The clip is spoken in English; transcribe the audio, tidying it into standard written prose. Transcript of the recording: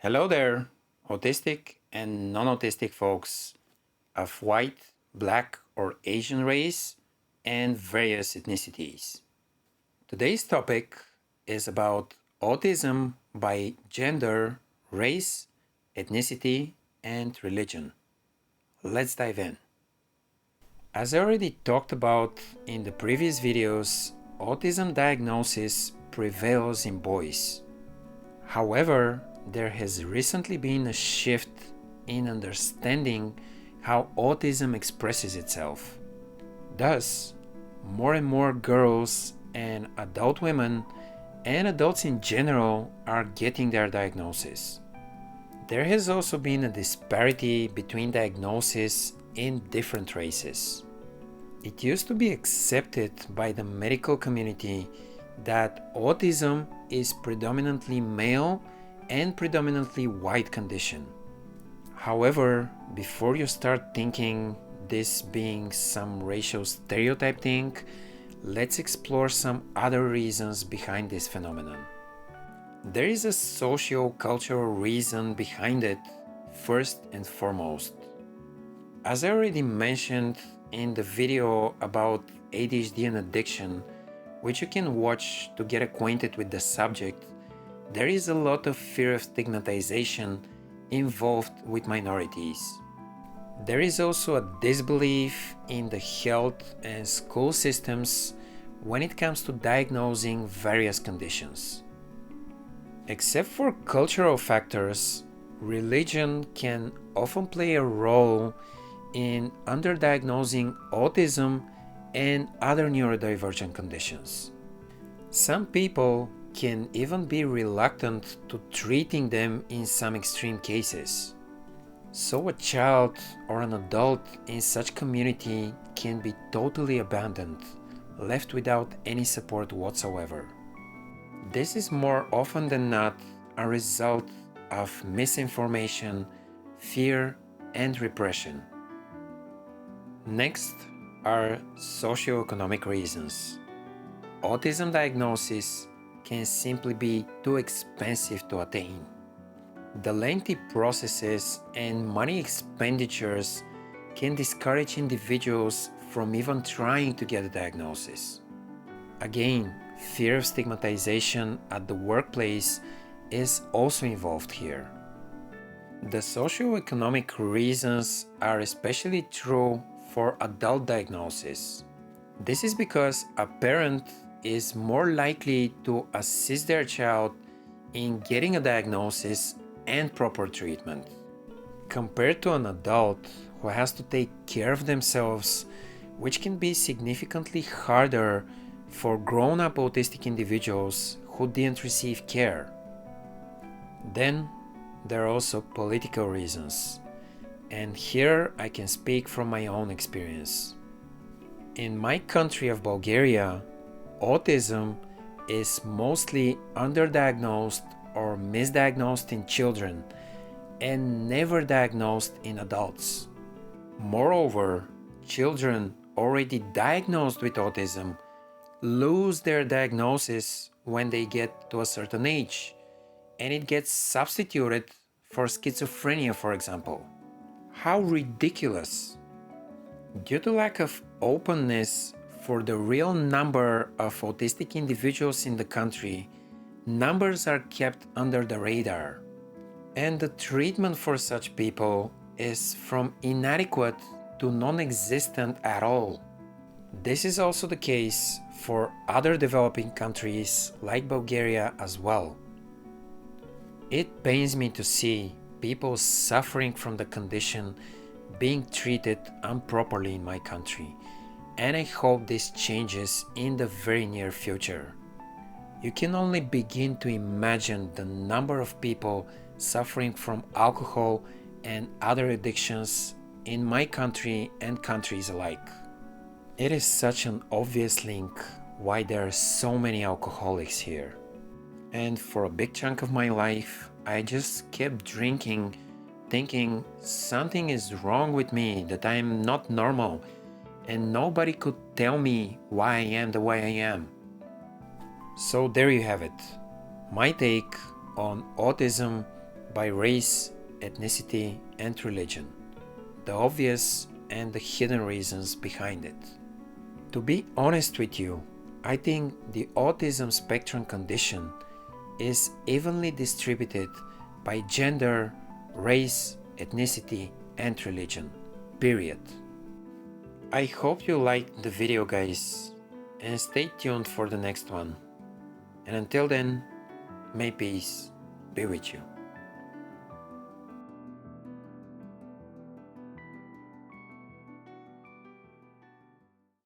Hello there, autistic and non-autistic folks of white, black, or Asian race and various ethnicities. Today's topic is about autism by gender, race, ethnicity, and religion. Let's dive in. As I already talked about in the previous videos, autism diagnosis prevails in boys. However, there has recently been a shift in understanding how autism expresses itself. Thus, more and more girls and adult women and adults in general are getting their diagnosis. There has also been a disparity between diagnoses in different races. It used to be accepted by the medical community that autism is predominantly male and predominantly white condition. However, before you start thinking this being some racial stereotype thing, let's explore some other reasons behind this phenomenon. There is a socio-cultural reason behind it, first and foremost. As I already mentioned in the video about ADHD and addiction, which you can watch to get acquainted with the subject, there is a lot of fear of stigmatization involved with minorities. There is also a disbelief in the health and school systems when it comes to diagnosing various conditions. Except for cultural factors, religion can often play a role in underdiagnosing autism and other neurodivergent conditions. Some people can even be reluctant to treating them in some extreme cases. So a child or an adult in such community can be totally abandoned, left without any support whatsoever. This is more often than not a result of misinformation, fear, and repression. Next are socioeconomic reasons. Autism diagnosis can simply be too expensive to attain. The lengthy processes and money expenditures can discourage individuals from even trying to get a diagnosis. Again, fear of stigmatization at the workplace is also involved here. The socioeconomic reasons are especially true for adult diagnosis. This is because a parent is more likely to assist their child in getting a diagnosis and proper treatment, compared to an adult who has to take care of themselves, which can be significantly harder for grown-up autistic individuals who didn't receive care. Then there are also political reasons, and here I can speak from my own experience. In my country of Bulgaria, autism is mostly underdiagnosed or misdiagnosed in children and never diagnosed in adults. Moreover, children already diagnosed with autism lose their diagnosis when they get to a certain age, and it gets substituted for schizophrenia, for example. How ridiculous! Due to lack of openness for the real number of autistic individuals in the country, numbers are kept under the radar, and the treatment for such people is from inadequate to non-existent at all. This is also the case for other developing countries like Bulgaria as well. It pains me to see people suffering from the condition being treated improperly in my country, and I hope this changes in the very near future. You can only begin to imagine the number of people suffering from alcohol and other addictions in my country and countries alike. It is such an obvious link why there are so many alcoholics here. And for a big chunk of my life, I just kept drinking, thinking something is wrong with me, that I am not normal, and nobody could tell me why I am the way I am. So there you have it, my take on autism by race, ethnicity, and religion, the obvious and the hidden reasons behind it. To be honest with you, I think the autism spectrum condition is evenly distributed by gender, race, ethnicity, and religion. Period. I hope you liked the video, guys, and stay tuned for the next one. And until then, may peace be with you.